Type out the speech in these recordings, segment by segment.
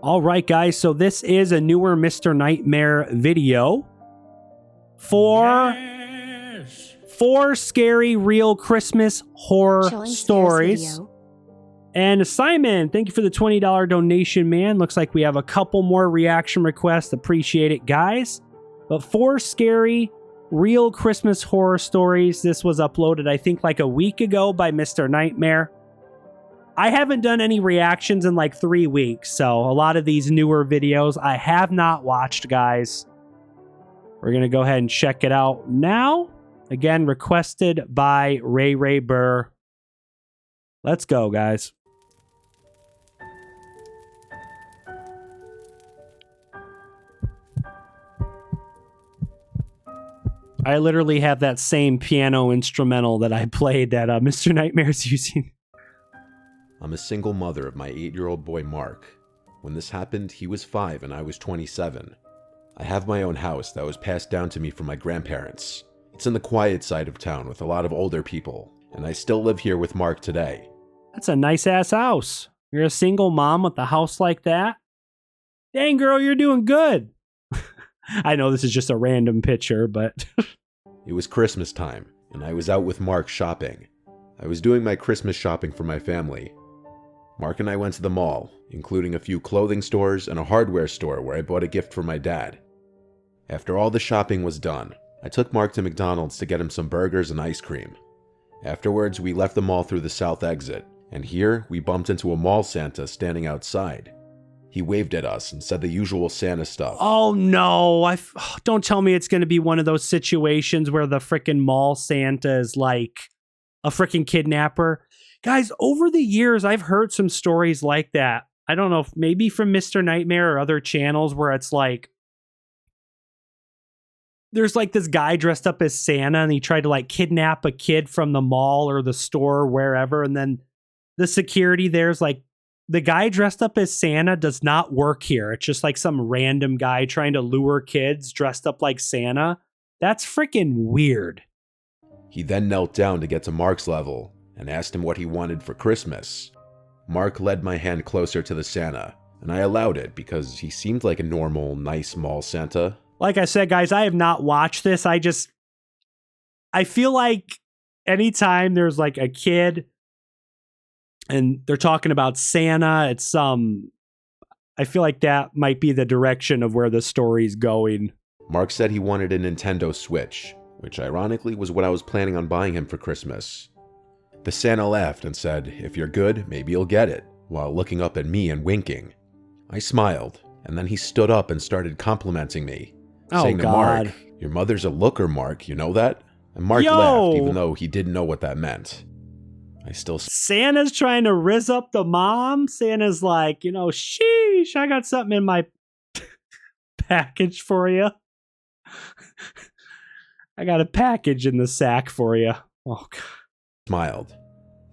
All right, guys, so this is a newer Mr. Nightmare video for four scary real Christmas horror stories. And Simon, thank you for the $20 donation, man. Looks like we have a couple more reaction requests. Appreciate it, guys. But four scary real Christmas horror stories. This was uploaded, I think, like a week ago by Mr. Nightmare. I haven't done any reactions in like 3 weeks, so a lot of these newer videos I have not watched, guys. We're going to go ahead and check it out now. Again, requested by Ray Burr. Let's go, guys. I literally have that same piano instrumental that I played that Mr. Nightmare's using. I'm a single mother of my 8-year-old boy, Mark. When this happened, he was 5 and I was 27. I have my own house that was passed down to me from my grandparents. It's in the quiet side of town with a lot of older people, and I still live here with Mark today. That's a nice-ass house. You're a single mom with a house like that? Dang, girl, you're doing good. I know this is just a random picture, but... It was Christmas time, and I was out with Mark shopping. I was doing my Christmas shopping for my family. Mark and I went to the mall, including a few clothing stores and a hardware store where I bought a gift for my dad. After all the shopping was done, I took Mark to McDonald's to get him some burgers and ice cream. Afterwards, we left the mall through the south exit, and here we bumped into a mall Santa standing outside. He waved at us and said the usual Santa stuff. Oh no, don't tell me it's going to be one of those situations where the frickin' mall Santa is like a frickin' kidnapper. Guys, over the years, I've heard some stories like that. I don't know, if maybe from Mr. Nightmare or other channels where it's like, there's like this guy dressed up as Santa and he tried to like kidnap a kid from the mall or the store or wherever. And then the security there's like, the guy dressed up as Santa does not work here. It's just like some random guy trying to lure kids dressed up like Santa. That's freaking weird. He then knelt down to get to Mark's level and asked him what he wanted for Christmas. Mark led my hand closer to the Santa, and I allowed it because he seemed like a normal, nice mall Santa. Like I said, guys, I have not watched this. I feel like anytime there's like a kid and they're talking about Santa, it's I feel like that might be the direction of where the story's going. Mark said he wanted a Nintendo Switch, which ironically was what I was planning on buying him for Christmas. The Santa laughed and said, "If you're good, maybe you'll get it," while looking up at me and winking. I smiled, and then he stood up and started complimenting me, saying to Mark, "Your mother's a looker, Mark, you know that?" And Mark laughed, even though he didn't know what that meant. Santa's trying to rizz up the mom. Santa's like, you know, sheesh, I got something in my package for you. I got a package in the sack for you. Oh, God. Smiled.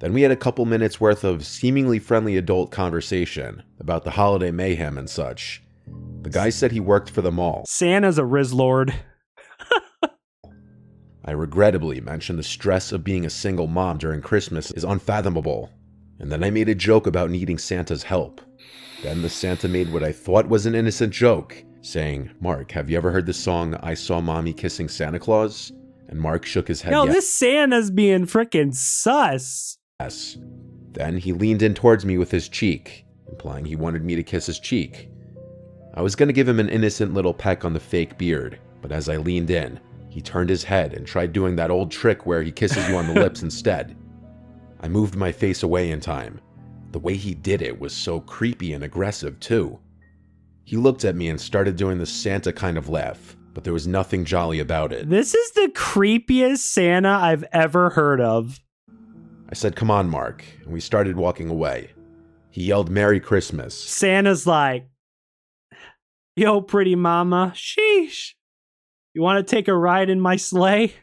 Then we had a couple minutes worth of seemingly friendly adult conversation about the holiday mayhem and such. The guy said he worked for the mall. Santa's a Riz Lord. I regrettably mentioned the stress of being a single mom during Christmas is unfathomable, and then I made a joke about needing Santa's help. Then the Santa made what I thought was an innocent joke, saying, "Mark, have you ever heard the song, 'I Saw Mommy Kissing Santa Claus'?" And Mark shook his head. No, this Santa's being frickin' sus. Yes. Then he leaned in towards me with his cheek, implying he wanted me to kiss his cheek. I was going to give him an innocent little peck on the fake beard, but as I leaned in, he turned his head and tried doing that old trick where he kisses you on the lips instead. I moved my face away in time. The way he did it was so creepy and aggressive, too. He looked at me and started doing the Santa kind of laugh, but there was nothing jolly about it. This is the creepiest Santa I've ever heard of. I said, "Come on, Mark," and we started walking away. He yelled, "Merry Christmas." Santa's like, "Yo, pretty mama, sheesh. You want to take a ride in my sleigh?"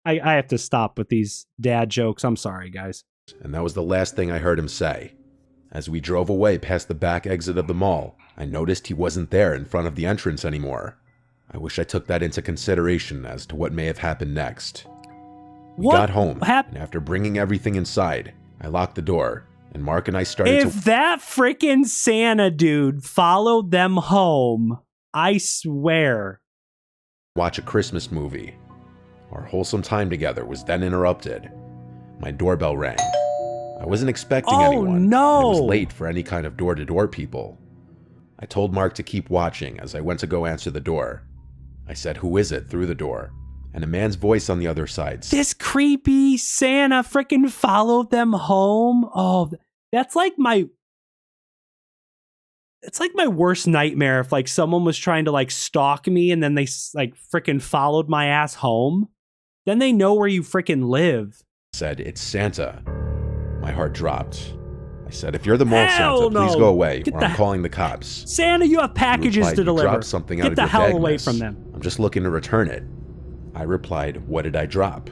I have to stop with these dad jokes. I'm sorry, guys. And that was the last thing I heard him say. As we drove away past the back exit of the mall, I noticed he wasn't there in front of the entrance anymore. I wish I took that into consideration as to what may have happened next. We got home, and after bringing everything inside, I locked the door, and Mark and I started If that freaking Santa dude followed them home, I swear. watch a Christmas movie. Our wholesome time together was then interrupted. My doorbell rang. I wasn't expecting anyone. No. And it was late for any kind of door-to-door people. I told Mark to keep watching as I went to go answer the door. I said, "Who is it?" through the door, and a man's voice on the other side said, This creepy Santa freaking followed them home. Oh, that's like my... It's like my worst nightmare if like someone was trying to like stalk me and then they like freaking followed my ass home. Then they know where you freaking live. said, "It's Santa." My heart dropped. I said, "If you're the mall Hell Santa, please no. go away, Get or the- I'm calling the cops." Santa, you have He packages replied, to "You deliver. dropped something out Get of the your hell bag, away miss. from them. I'm just looking to return it." I replied, "What did I drop?"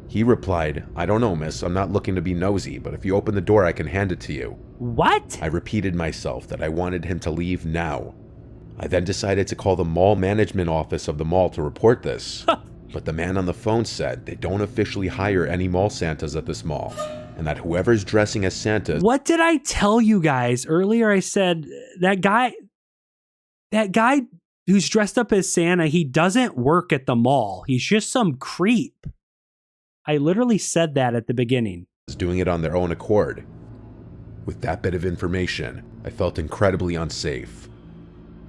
He replied, "I don't know, miss. I'm not looking to be nosy, but if you open the door, I can hand it to you." What? I repeated myself that I wanted him to leave now. I then decided to call the mall management office of the mall to report this. But the man on the phone said they don't officially hire any mall Santas at this mall, and that whoever's dressing as Santa... What did I tell you guys earlier? I said that guy who's dressed up as Santa, he doesn't work at the mall. He's just some creep. I literally said that at the beginning. is doing it on their own accord. With that bit of information, I felt incredibly unsafe.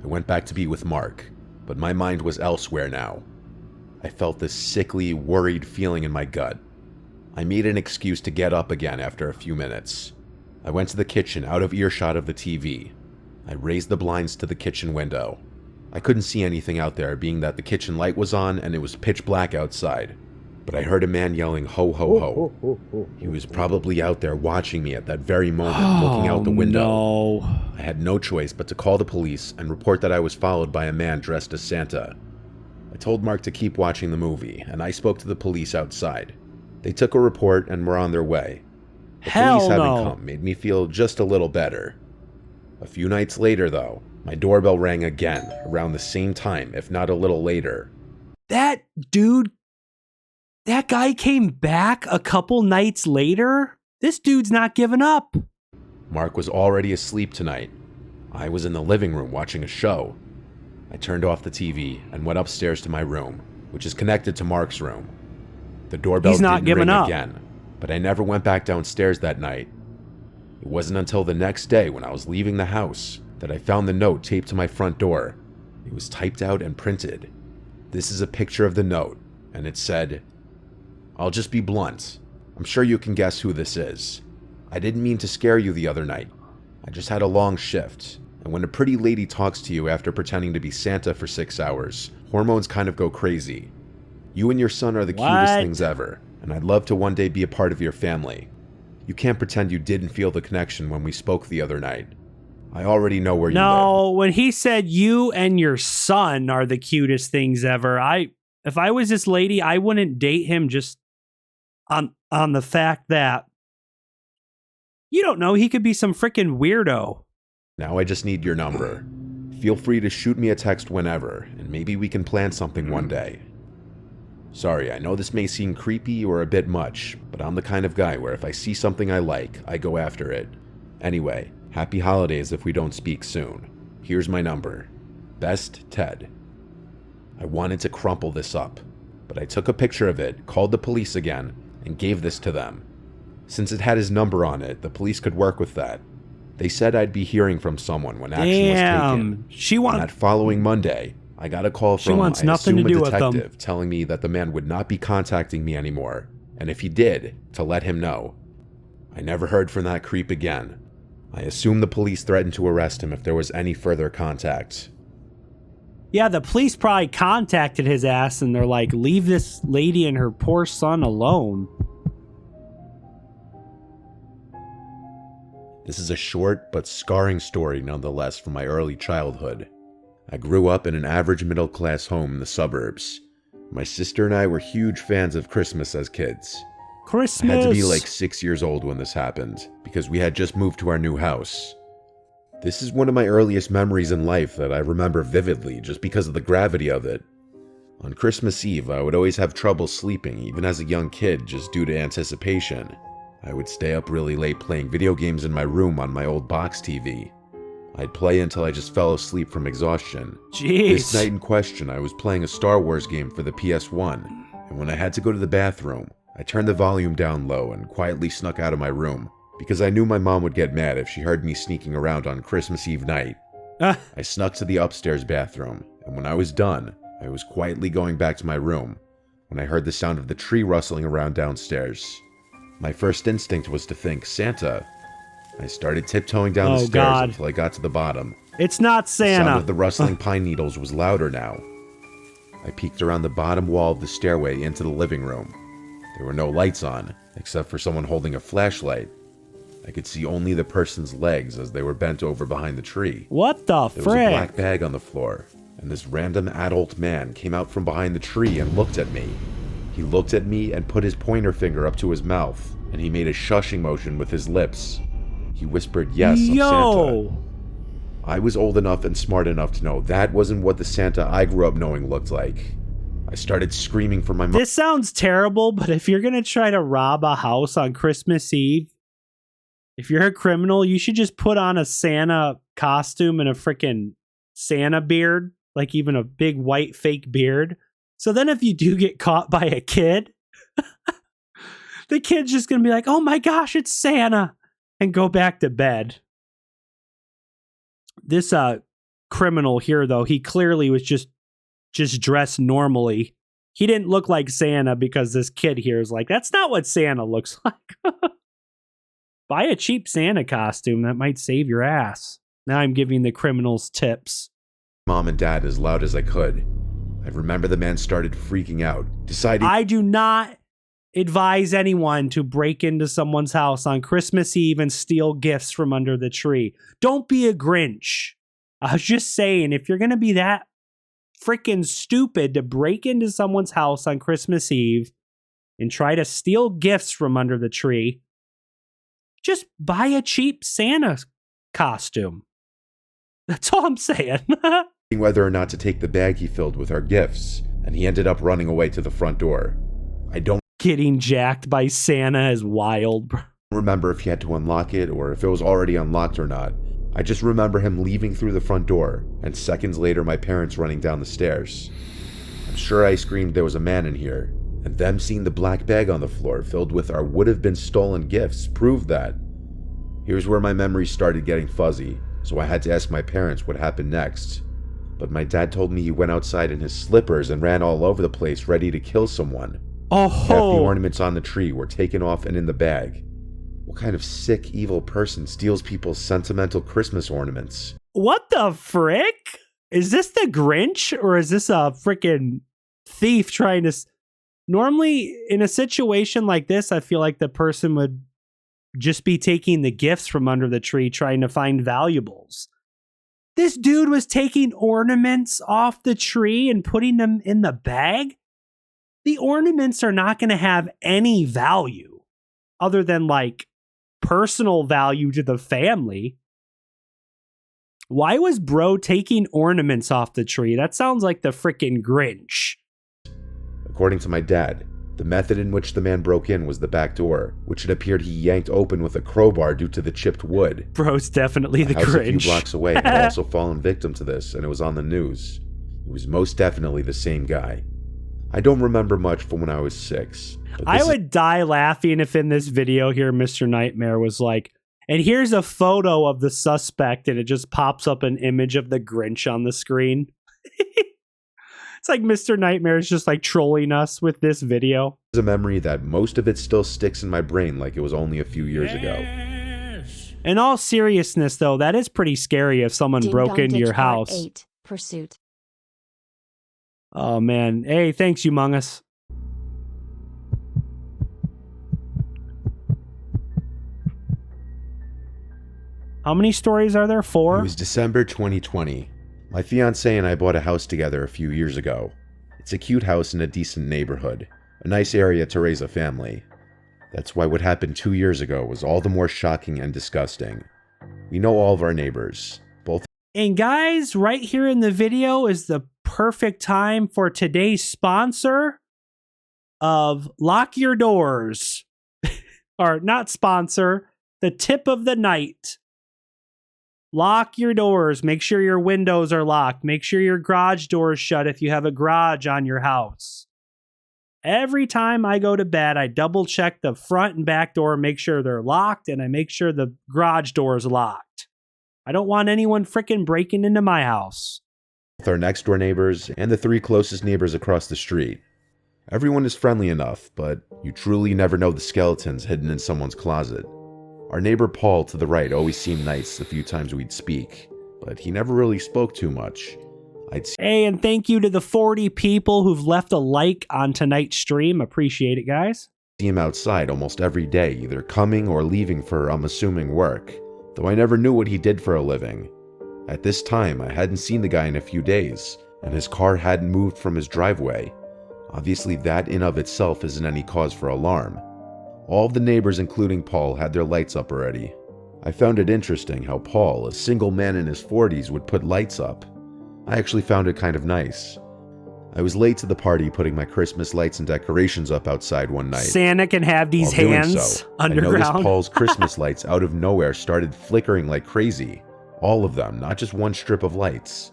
I went back to be with Mark, but my mind was elsewhere now. I felt this sickly, worried feeling in my gut. I made an excuse to get up again after a few minutes. I went to the kitchen out of earshot of the TV. I raised the blinds to the kitchen window. I couldn't see anything out there, being that the kitchen light was on and it was pitch black outside. But I heard a man yelling, "Ho, ho, ho." He was probably out there watching me at that very moment, looking out the window. No. I had no choice but to call the police and report that I was followed by a man dressed as Santa. I told Mark to keep watching the movie, and I spoke to the police outside. They took a report and were on their way. The police having come made me feel just a little better. A few nights later, though, my doorbell rang again, around the same time, if not a little later. That guy came back a couple nights later? This dude's not giving up. Mark was already asleep tonight. I was in the living room watching a show. I turned off the TV and went upstairs to my room, which is connected to Mark's room. The doorbell didn't ring again, but I never went back downstairs that night. It wasn't until the next day when I was leaving the house that I found the note taped to my front door. It was typed out and printed. This is a picture of the note, and it said, "I'll just be blunt. I'm sure you can guess who this is. I didn't mean to scare you the other night. I just had a long shift, and when a pretty lady talks to you after pretending to be Santa for 6 hours, hormones kind of go crazy. You and your son are the cutest things ever, and I'd love to one day be a part of your family. You can't pretend you didn't feel the connection when we spoke the other night. I already know where you live." No, when he said you and your son are the cutest things ever, if I was this lady, I wouldn't date him just on the fact that you don't know, he could be some freaking weirdo. Now I just need your number. Feel free to shoot me a text whenever, and maybe we can plan something one day. Sorry, I know this may seem creepy or a bit much, but I'm the kind of guy where if I see something I like, I go after it. Anyway, happy holidays if we don't speak soon. Here's my number. Best, Ted. I wanted to crumple this up, but I took a picture of it, called the police again, and gave this to them. Since it had his number on it, the police could work with that. They said I'd be hearing from someone when action was taken. And that following Monday, I got a call from, I assume, a detective telling me that the man would not be contacting me anymore, and if he did, to let him know. I never heard from that creep again. I assume the police threatened to arrest him if there was any further contact. Yeah, the police probably contacted his ass and they're like, leave this lady and her poor son alone. This is a short but scarring story nonetheless from my early childhood. I grew up in an average middle-class home in the suburbs. My sister and I were huge fans of Christmas as kids. Christmas! I had to be like 6 years old when this happened, because we had just moved to our new house. This is one of my earliest memories in life that I remember vividly just because of the gravity of it. On Christmas Eve, I would always have trouble sleeping, even as a young kid, just due to anticipation. I would stay up really late playing video games in my room on my old box TV. I'd play until I just fell asleep from exhaustion. Jeez. This night in question, I was playing a Star Wars game for the PS1, and when I had to go to the bathroom, I turned the volume down low and quietly snuck out of my room, because I knew my mom would get mad if she heard me sneaking around on Christmas Eve night. I snuck to the upstairs bathroom, and when I was done, I was quietly going back to my room when I heard the sound of the tree rustling around downstairs. My first instinct was to think Santa. I started tiptoeing down the stairs until I got to the bottom. It's not Santa. The sound of the rustling pine needles was louder now. I peeked around the bottom wall of the stairway into the living room. There were no lights on, except for someone holding a flashlight. I could see only the person's legs as they were bent over behind the tree. What the frick? There was a black bag on the floor, and this random adult man came out from behind the tree and looked at me. He looked at me and put his pointer finger up to his mouth, and he made a shushing motion with his lips. He whispered yes on Santa. I was old enough and smart enough to know that wasn't what the Santa I grew up knowing looked like. I started screaming for my mom. This sounds terrible, but if you're going to try to rob a house on Christmas Eve, if you're a criminal, you should just put on a Santa costume and a freaking Santa beard, like even a big white fake beard. So then if you do get caught by a kid, the kid's just going to be like, oh my gosh, it's Santa, and go back to bed. This criminal here, though, he clearly was just dressed normally. He didn't look like Santa because this kid here is like, that's not what Santa looks like. Buy a cheap Santa costume. That might save your ass. Now I'm giving the criminals tips. Mom and Dad as loud as I could. I remember the man started freaking out, deciding... I do not advise anyone to break into someone's house on Christmas Eve and steal gifts from under the tree. Don't be a Grinch. I was just saying, if you're going to be that freaking stupid to break into someone's house on Christmas Eve and try to steal gifts from under the tree, just buy a cheap Santa costume. That's all I'm saying. Whether or not to take the bag he filled with our gifts, and he ended up running away to the front door. I don't Getting jacked by Santa is wild, bro. remember if he had to unlock it or if it was already unlocked or not. I just remember him leaving through the front door, and seconds later my parents running down the stairs. I'm sure I screamed there was a man in here, and them seeing the black bag on the floor filled with our would-have-been stolen gifts proved that. Here's where my memories started getting fuzzy, so I had to ask my parents what happened next. But my dad told me he went outside in his slippers and ran all over the place ready to kill someone. Oh, Half the ornaments on the tree were taken off and in the bag. What kind of sick, evil person steals people's sentimental Christmas ornaments? what the frick? Is this the Grinch or is this a freaking thief trying to... Normally, in a situation like this, I feel like the person would just be taking the gifts from under the tree, trying to find valuables. This dude was taking ornaments off the tree and putting them in the bag. The ornaments are not going to have any value other than like personal value to the family. Why was bro taking ornaments off the tree? That sounds like the freaking Grinch. According to my dad, the method in which the man broke in was the back door, which it appeared he yanked open with a crowbar due to the chipped wood. Bro's definitely the house Grinch. A few blocks away had also fallen victim to this, and it was on the news. It was most definitely the same guy. I don't remember much from when I was 6. I would die laughing if in this video here, Mr. Nightmare was like, and here's a photo of the suspect, and it just pops up an image of the Grinch on the screen. It's like Mr. Nightmare is just like trolling us with this video. It's a memory that most of it still sticks in my brain like it was only a few years ago. In all seriousness, though, that is pretty scary if someone broke into your house. 8 Pursuit. Oh, man. Hey, thanks, Humongous. How many stories are there? 4? It was December 2020. My fiancé and I bought a house together a few years ago. It's a cute house in a decent neighborhood, a nice area to raise a family. That's why what happened 2 years ago was all the more shocking and disgusting. We know all of our neighbors, both. And guys, right here in the video is the perfect time for today's sponsor of Lock Your Doors. or not sponsor, the tip of the night. Lock your doors. Make sure your windows are locked. Make sure your garage door is shut if you have a garage on your house. Every time I go to bed, I double check the front and back door, make sure they're locked, and I make sure the garage door is locked. I don't want anyone freaking breaking into my house. With our next door neighbors and the 3 closest neighbors across the street. Everyone is friendly enough, but you truly never know the skeletons hidden in someone's closet. Our neighbor Paul to the right always seemed nice the few times we'd speak, but he never really spoke too much. Hey, and thank you to the 40 people who've left a like on tonight's stream. Appreciate it, guys. See him outside almost every day, either coming or leaving for, I'm assuming, work, though I never knew what he did for a living. At this time, I hadn't seen the guy in a few days, and his car hadn't moved from his driveway. Obviously, that in of itself isn't any cause for alarm. All of the neighbors, including Paul, had their lights up already. I found it interesting how Paul, a single man in his 40s, would put lights up. I actually found it kind of nice. I was late to the party putting my Christmas lights and decorations up outside one night. Santa can have these While hands doing so, underground. I noticed Paul's Christmas lights out of nowhere started flickering like crazy. All of them, not just one strip of lights.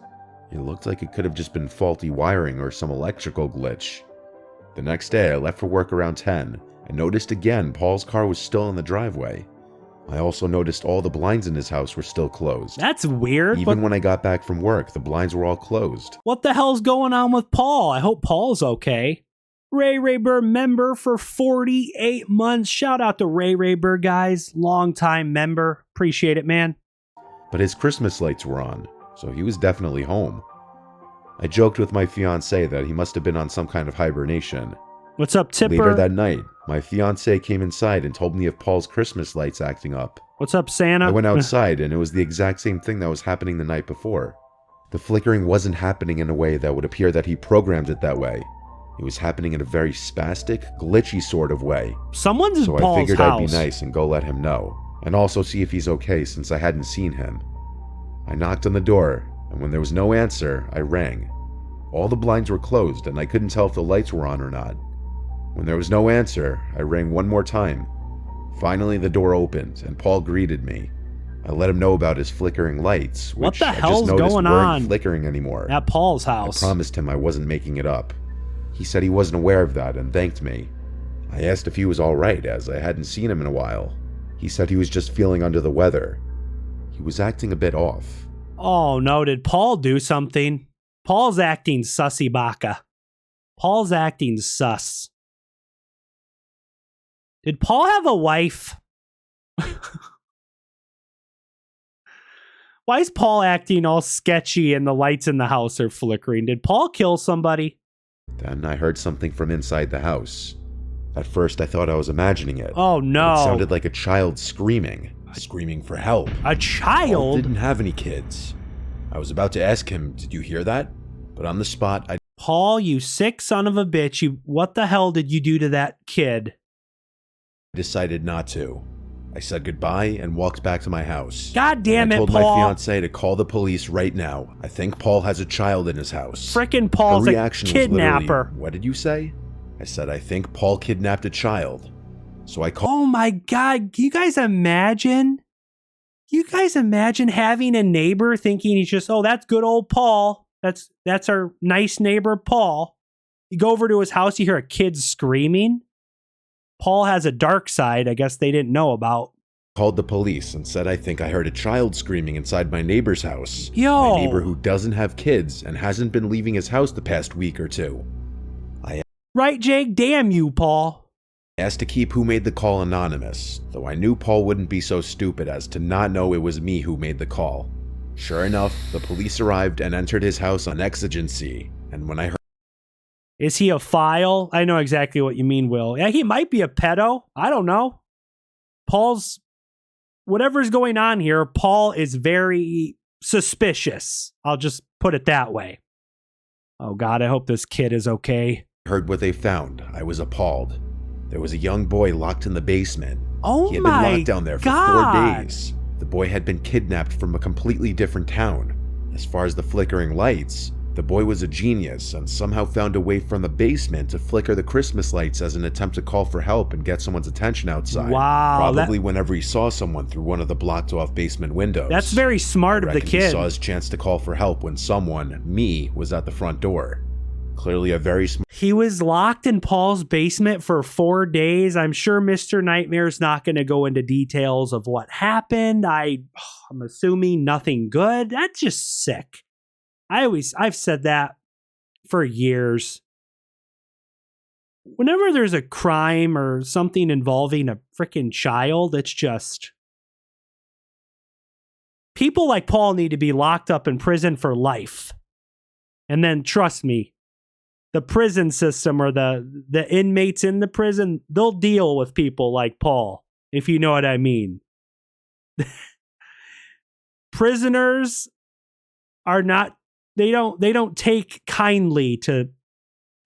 It looked like it could have just been faulty wiring or some electrical glitch. The next day, I left for work around 10 and noticed again Paul's car was still in the driveway. I also noticed all the blinds in his house were still closed. That's weird. Even when I got back from work, the blinds were all closed. What the hell's going on with Paul? I hope Paul's okay. Ray Burr member for 48 months. Shout out to Ray Burr, guys. Long-time member. Appreciate it, man. But his Christmas lights were on, so he was definitely home. I joked with my fiancé that he must have been on some kind of hibernation. What's up, Tipper? Later that night, my fiancé came inside and told me of Paul's Christmas lights acting up. What's up, Santa? I went outside and it was the exact same thing that was happening the night before. The flickering wasn't happening in a way that would appear that he programmed it that way. It was happening in a very spastic, glitchy sort of way. Someone's in So Paul's I figured house. I'd be nice and go let him know, and also see if he's okay since I hadn't seen him. I knocked on the door, and when there was no answer, I rang. All the blinds were closed and I couldn't tell if the lights were on or not. When there was no answer, I rang one more time. Finally, the door opened, and Paul greeted me. I let him know about his flickering lights, What which the I just hell's noticed going weren't on flickering anymore. at Paul's house? I promised him I wasn't making it up. He said he wasn't aware of that and thanked me. I asked if he was alright, as I hadn't seen him in a while. He said he was just feeling under the weather. He was acting a bit off. Oh no, did Paul do something? Paul's acting sussy baka. Paul's acting sus. Did Paul have a wife? Why is Paul acting all sketchy and the lights in the house are flickering? Did Paul kill somebody? Then I heard something from inside the house. At first I thought I was imagining it. Oh no. It sounded like a child screaming for help. A Paul child? didn't have any kids. I was about to ask him, did you hear that? But on the spot, I Paul, you sick son of a bitch. What the hell did you do to that kid? decided not to. I said goodbye and walked back to my house. God damn I it, told Paul. my fiancée to call the police right now. I think Paul has a child in his house. Frickin' Paul's Her a reaction was kidnapper. literally, what did you say? I said, I think Paul kidnapped a child. So I called. Oh my God. Can you guys imagine? You guys imagine having a neighbor thinking he's just, oh, that's good old Paul. That's our nice neighbor, Paul. You go over to his house, you hear a kid screaming. Paul has a dark side I guess they didn't know about. Called the police and said I think I heard a child screaming inside my neighbor's house. Yo. My neighbor who doesn't have kids and hasn't been leaving his house the past week or two. Right, Jake? Damn you, Paul. Asked to keep who made the call anonymous, though I knew Paul wouldn't be so stupid as to not know it was me who made the call. Sure enough, the police arrived and entered his house on exigency, and when I heard Is he a file? I know exactly what you mean, Will. Yeah, he might be a pedo. I don't know. Paul's... Whatever's going on here, Paul is very suspicious. I'll just put it that way. Oh God, I hope this kid is okay. heard what they found, I was appalled. There was a young boy locked in the basement. Oh He had been my locked down there for God. 4 days. The boy had been kidnapped from a completely different town. As far as the flickering lights, The boy was a genius and somehow found a way from the basement to flicker the Christmas lights as an attempt to call for help and get someone's attention outside. Wow. Probably whenever he saw someone through one of the blocked off basement windows. That's very smart of the kid. He saw his chance to call for help when someone, me, was at the front door. Clearly a very smart... He was locked in Paul's basement for 4 days. I'm sure Mr. Nightmare's not going to go into details of what happened. I'm assuming nothing good. That's just sick. I've said that for years. Whenever there's a crime or something involving a freaking child, it's just... people like Paul need to be locked up in prison for life. And then, trust me, the prison system or the inmates in the prison, they'll deal with people like Paul, if you know what I mean. Prisoners are not... They don't take kindly to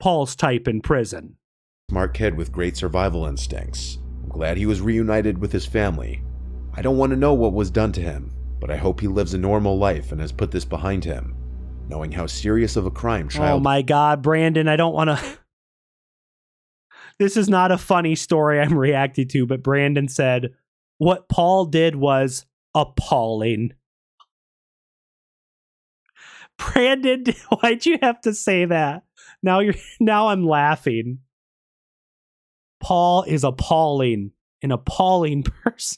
Paul's type in prison. Smart kid with great survival instincts. I'm glad he was reunited with his family. I don't want to know what was done to him, but I hope he lives a normal life and has put this behind him, knowing how serious of a crime child... Oh my God, Brandon, I don't want to... This is not a funny story I'm reacting to, but Brandon said, what Paul did was appalling. Brandon, why'd you have to say that? Now I'm laughing. Paul is appalling. An appalling person.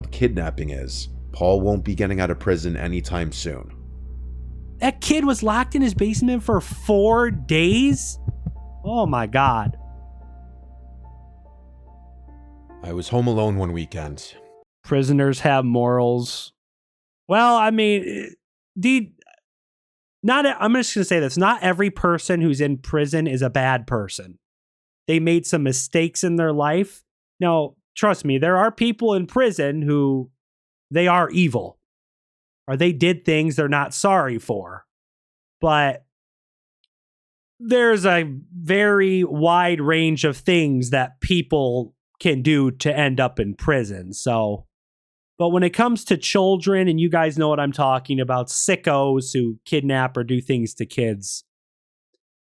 Kidnapping is. Paul won't be getting out of prison anytime soon. That kid was locked in his basement for 4 days? Oh my God. I was home alone one weekend. Prisoners have morals. Well, I mean, I'm just going to say this. Not every person who's in prison is a bad person. They made some mistakes in their life. Now, trust me, there are people in prison who they are evil. Or they did things they're not sorry for. But there's a very wide range of things that people can do to end up in prison. So... But when it comes to children, and you guys know what I'm talking about, sickos who kidnap or do things to kids,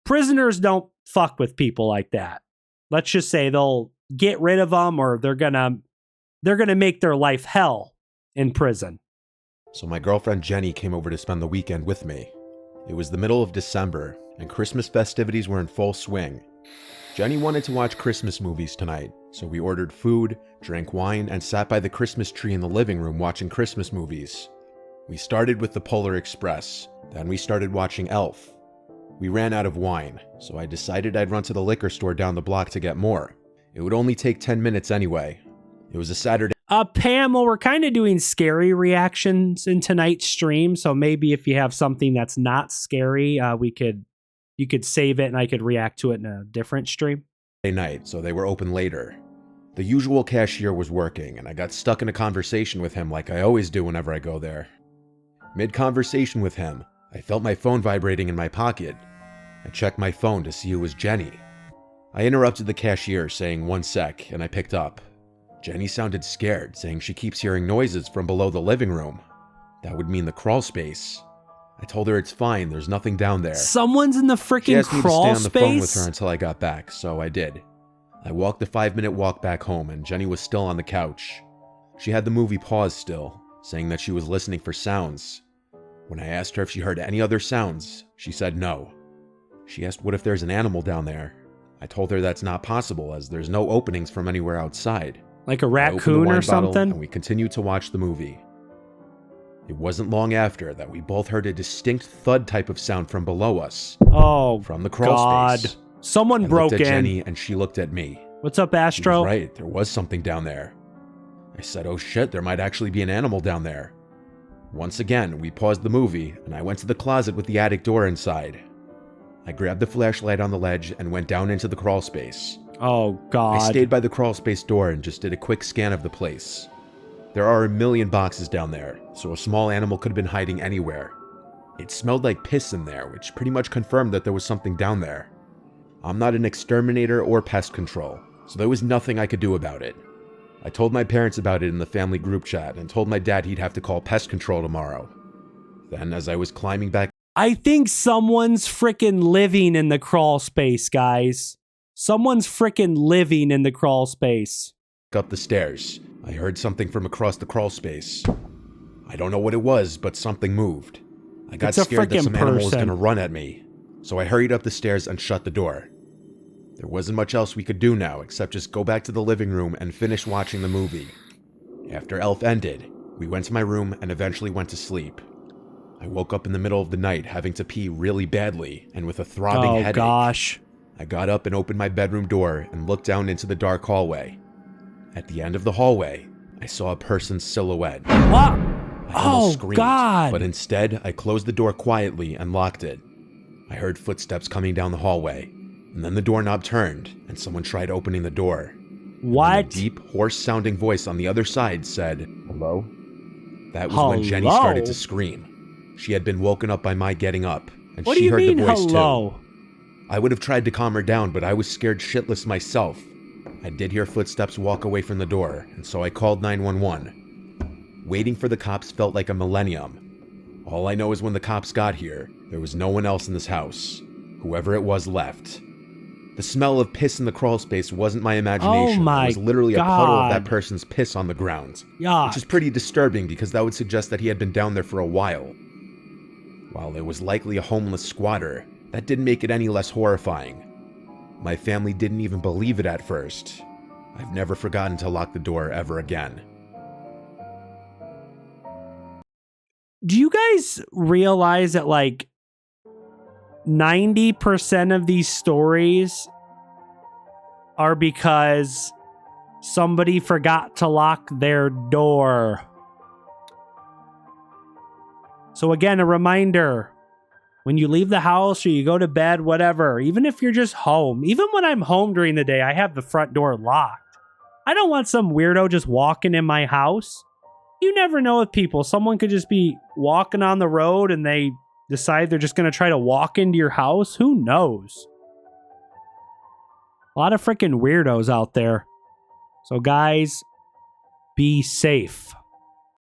prisoners don't fuck with people like that. Let's just say they'll get rid of them, or they're gonna make their life hell in prison. So my girlfriend Jenny came over to spend the weekend with me. It was the middle of December, and Christmas festivities were in full swing. Jenny wanted to watch Christmas movies tonight, so we ordered food, drank wine, and sat by the Christmas tree in the living room watching Christmas movies. We started with the Polar Express, then we started watching Elf. We ran out of wine, so I decided I'd run to the liquor store down the block to get more. It would only take 10 minutes anyway. It was a Saturday. Pam, well, we're kind of doing scary reactions in tonight's stream, so maybe if you have something that's not scary, you could save it and I could react to it in a different stream. Night, so they were open later. The usual cashier was working, and I got stuck in a conversation with him like I always do whenever I go there. Mid-conversation with him, I felt my phone vibrating in my pocket. I checked my phone to see it was Jenny. I interrupted the cashier, saying 1 sec, and I picked up. Jenny sounded scared, saying she keeps hearing noises from below the living room. That would mean the crawl space. I told her it's fine, there's nothing down there. Someone's in the freaking crawl space? She asked me to stay on the phone with her until I got back, so I did. I walked the 5-minute walk back home, and Jenny was still on the couch. She had the movie paused still, saying that she was listening for sounds. When I asked her if she heard any other sounds, she said no. She asked what if there's an animal down there. I told her that's not possible, as there's no openings from anywhere outside. Like a raccoon or something? And we continued to watch the movie. It wasn't long after that we both heard a distinct thud type of sound from below us. Oh, from the crawl space. Someone broke in. I looked at Jenny and she looked at me. What's up, Astro? She was right, there was something down there. I said, oh shit, there might actually be an animal down there. Once again, we paused the movie and I went to the closet with the attic door inside. I grabbed the flashlight on the ledge and went down into the crawl space. Oh God. I stayed by the crawl space door and just did a quick scan of the place. There are a million boxes down there, so a small animal could have been hiding anywhere. It smelled like piss in there, which pretty much confirmed that there was something down there. I'm not an exterminator or pest control, so there was nothing I could do about it. I told my parents about it in the family group chat and told my dad he'd have to call pest control tomorrow. Then, as I was climbing back I think someone's freaking living in the crawl space, guys. Someone's freaking living in the crawl space. Up the stairs. I heard something from across the crawl space. I don't know what it was, but something moved. I got scared that some animal was going to run at me, so I hurried up the stairs and shut the door. There wasn't much else we could do now except just go back to the living room and finish watching the movie. After Elf ended, we went to my room and eventually went to sleep. I woke up in the middle of the night having to pee really badly and with a throbbing headache. Oh gosh. I got up and opened my bedroom door and looked down into the dark hallway. At the end of the hallway, I saw a person's silhouette. What? I almost screamed, God. but instead I closed the door quietly and locked it. I heard footsteps coming down the hallway, and then the doorknob turned and someone tried opening the door. What? A deep, hoarse-sounding voice on the other side said, "Hello?" That was Hello? when Jenny started to scream. She had been woken up by my getting up, and What do she you heard mean, the voice hello? too. I would have tried to calm her down, but I was scared shitless myself. I did hear footsteps walk away from the door, and so I called 911. Waiting for the cops felt like a millennium. All I know is when the cops got here, there was no one else in this house. Whoever it was left. The smell of piss in the crawl space wasn't my imagination. Oh my It was literally a puddle of that God. person's piss on the ground. Yuck. Which is pretty disturbing because that would suggest that he had been down there for a while. While it was likely a homeless squatter, that didn't make it any less horrifying. My family didn't even believe it at first. I've never forgotten to lock the door ever again. Do you guys realize that like 90% of these stories are because somebody forgot to lock their door? So again, a reminder, when you leave the house or you go to bed, whatever, even if you're just home, even when I'm home during the day, I have the front door locked. I don't want some weirdo just walking in my house. You never know with people. Someone could just be walking on the road and they decide they're just going to try to walk into your house. Who knows? A lot of freaking weirdos out there. So guys, be safe.